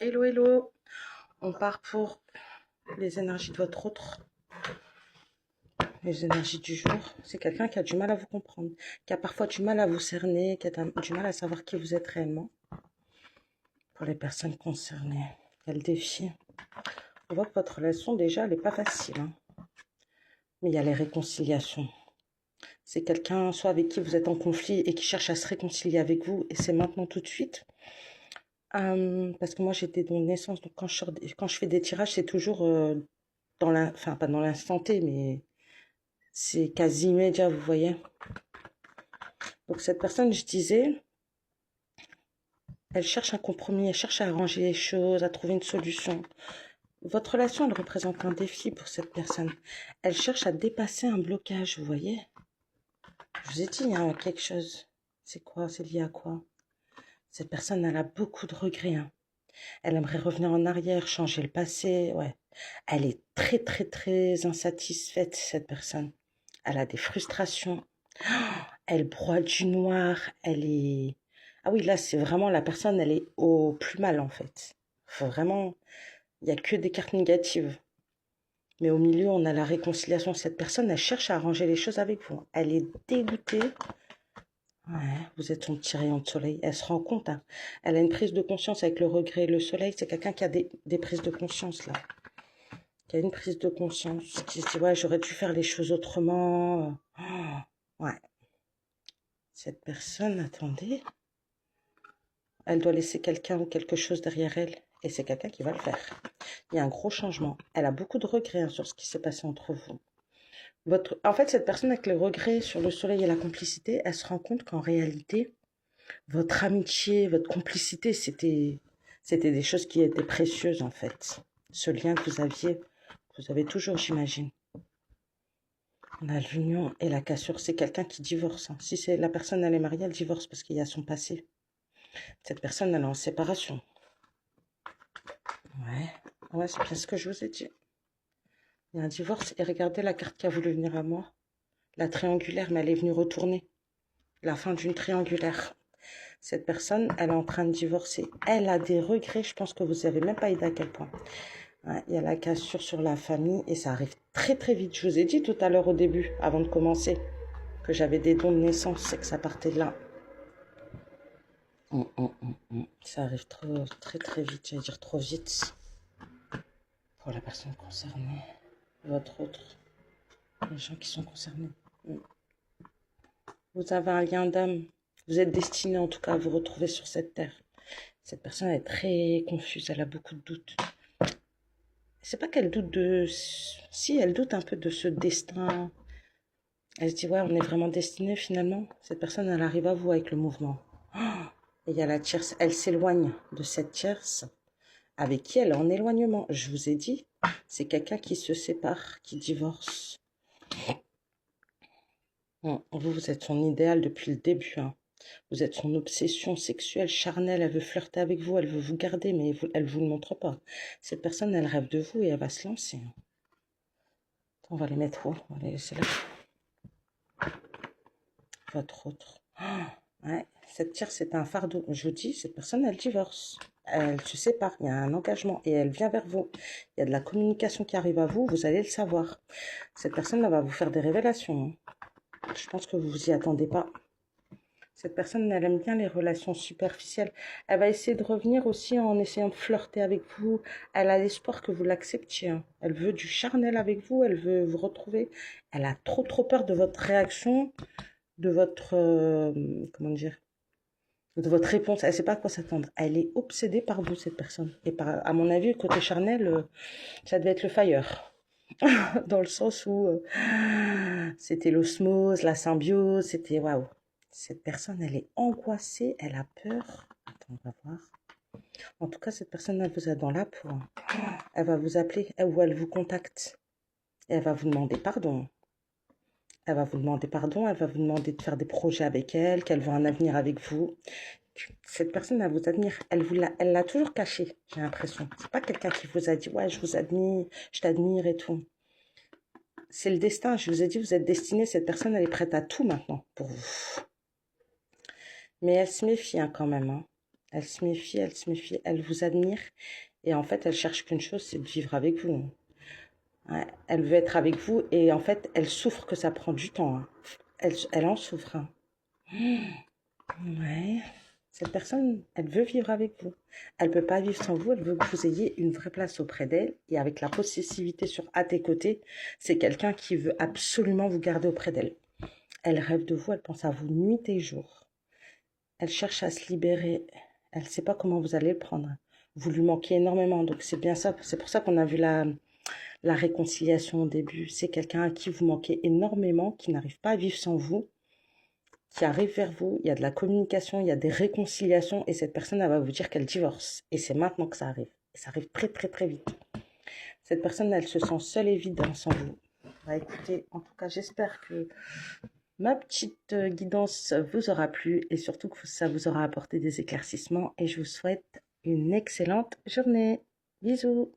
Hello, hello. On part pour les énergies de votre autre, les énergies du jour. C'est quelqu'un qui a du mal à vous comprendre, qui a parfois du mal à vous cerner, qui a du mal à savoir qui vous êtes réellement. Pour les personnes concernées, il y a le défi. On voit que votre relation, déjà, elle n'est pas facile, hein. Mais il y a les réconciliations. C'est quelqu'un, soit avec qui vous êtes en conflit et qui cherche à se réconcilier avec vous, et c'est maintenant tout de suite. Parce que moi, j'étais dans naissance, donc quand je fais des tirages, c'est toujours enfin, pas dans l'instant T, mais c'est quasi immédiat, vous voyez. Donc cette personne, je disais, elle cherche un compromis, elle cherche à arranger les choses, à trouver une solution. Votre relation, elle représente un défi pour cette personne. Elle cherche à dépasser un blocage, vous voyez. Je vous ai dit, il y a quelque chose. C'est quoi? C'est lié à quoi? Cette personne, elle a beaucoup de regrets, hein. Elle aimerait revenir en arrière, changer le passé, ouais. Elle est très, très, très insatisfaite, cette personne. Elle a des frustrations. Elle broie du noir, elle est... Ah oui, là, c'est vraiment la personne, elle est au plus mal, en fait. Faut vraiment... Il n'y a que des cartes négatives. Mais au milieu, on a la réconciliation. Cette personne, elle cherche à arranger les choses avec vous. Elle est dégoûtée. Ouais, vous êtes son petit rayon de soleil. Elle se rend compte, hein. Elle a une prise de conscience avec le regret. Le soleil, c'est quelqu'un qui a des prises de conscience, là. Qui a une prise de conscience. Qui se dit, ouais, j'aurais dû faire les choses autrement. Ouais. Cette personne, attendez... Elle doit laisser quelqu'un ou quelque chose derrière elle. Et c'est quelqu'un qui va le faire. Il y a un gros changement. Elle a beaucoup de regrets, hein, sur ce qui s'est passé entre vous. En fait, cette personne avec les regrets sur le soleil et la complicité, elle se rend compte qu'en réalité, votre amitié, votre complicité, c'était des choses qui étaient précieuses, en fait. Ce lien que vous avez toujours, j'imagine. On a l'union et la cassure. C'est quelqu'un qui divorce, hein. Si c'est la personne, elle est mariée, elle divorce parce qu'il y a son passé. Cette personne, elle est en séparation. Ouais, c'est bien ce que je vous ai dit. Il y a un divorce et regardez la carte qui a voulu venir à moi. La triangulaire, mais elle est venue retourner. La fin d'une triangulaire. Cette personne, elle est en train de divorcer. Elle a des regrets, je pense que vous n'avez même pas idée à quel point. Ouais, il y a la cassure sur la famille et ça arrive très très vite. Je vous ai dit tout à l'heure au début, avant de commencer, que j'avais des dons de naissance et que ça partait de là. Ça arrive très très vite, j'allais dire trop vite. Pour la personne concernée, votre autre, les gens qui sont concernés. Vous avez un lien d'âme. Vous êtes destiné en tout cas à vous retrouver sur cette terre. Cette personne est très confuse, elle a beaucoup de doutes. C'est pas qu'elle doute de... Si, elle doute un peu de ce destin. Elle se dit, ouais, on est vraiment destiné finalement. Cette personne, elle arrive à vous avec le mouvement. Et il y a la tierce, elle s'éloigne de cette tierce avec qui elle est en éloignement. Je vous ai dit, c'est quelqu'un qui se sépare, qui divorce. Vous êtes son idéal depuis le début, hein. Vous êtes son obsession sexuelle, charnelle. Elle veut flirter avec vous, elle veut vous garder, mais elle ne vous le montre pas. Cette personne, elle rêve de vous et elle va se lancer. On va les mettre où? On va les laisser là. Votre autre. Ouais, cette tierce, c'est un fardeau. Je vous dis, cette personne, elle divorce. Elle se sépare. Il y a un engagement et elle vient vers vous. Il y a de la communication qui arrive à vous. Vous allez le savoir. Cette personne, elle va vous faire des révélations, hein. Je pense que vous vous y attendez pas. Cette personne, elle aime bien les relations superficielles. Elle va essayer de revenir aussi en essayant de flirter avec vous. Elle a l'espoir que vous l'acceptiez, hein. Elle veut du charnel avec vous. Elle veut vous retrouver. Elle a trop peur de votre réaction, de votre... comment dire? De votre réponse. Elle ne sait pas à quoi s'attendre. Elle est obsédée par vous, cette personne. Et à mon avis, côté charnel, ça devait être le fire. Dans le sens où c'était l'osmose, la symbiose, c'était waouh. Cette personne, elle est angoissée, elle a peur. Attends, on va voir. En tout cas, cette personne, elle vous a dans la peau, hein. Elle va vous appeler ou elle vous contacte. Et elle va vous demander pardon. Elle va vous demander pardon, elle va vous demander de faire des projets avec elle, qu'elle veut un avenir avec vous. Cette personne, elle vous admire. Elle l'a toujours caché, j'ai l'impression. C'est pas quelqu'un qui vous a dit, ouais, je vous admire, je t'admire et tout. C'est le destin. Je vous ai dit, vous êtes destiné. Cette personne, elle est prête à tout maintenant pour vous. Mais elle se méfie, hein, quand même, hein. elle se méfie, elle vous admire. Et en fait, elle cherche qu'une chose, c'est de vivre avec vous. Ouais, elle veut être avec vous et en fait, elle souffre que ça prend du temps, hein. Elle en souffre, hein. Ouais. Cette personne, elle veut vivre avec vous. Elle peut pas vivre sans vous. Elle veut que vous ayez une vraie place auprès d'elle. Et avec la possessivité sur à tes côtés, c'est quelqu'un qui veut absolument vous garder auprès d'elle. Elle rêve de vous. Elle pense à vous nuit et jour. Elle cherche à se libérer. Elle ne sait pas comment vous allez le prendre. Vous lui manquez énormément. Donc c'est bien ça. C'est pour ça qu'on a vu la réconciliation au début. C'est quelqu'un à qui vous manquez énormément, qui n'arrive pas à vivre sans vous, qui arrive vers vous, il y a de la communication, il y a des réconciliations, et cette personne, elle va vous dire qu'elle divorce. Et c'est maintenant que ça arrive. Et ça arrive très, très, très vite. Cette personne, elle se sent seule et vide sans vous. Bah, écoutez, en tout cas, j'espère que ma petite guidance vous aura plu, et surtout que ça vous aura apporté des éclaircissements, et je vous souhaite une excellente journée. Bisous.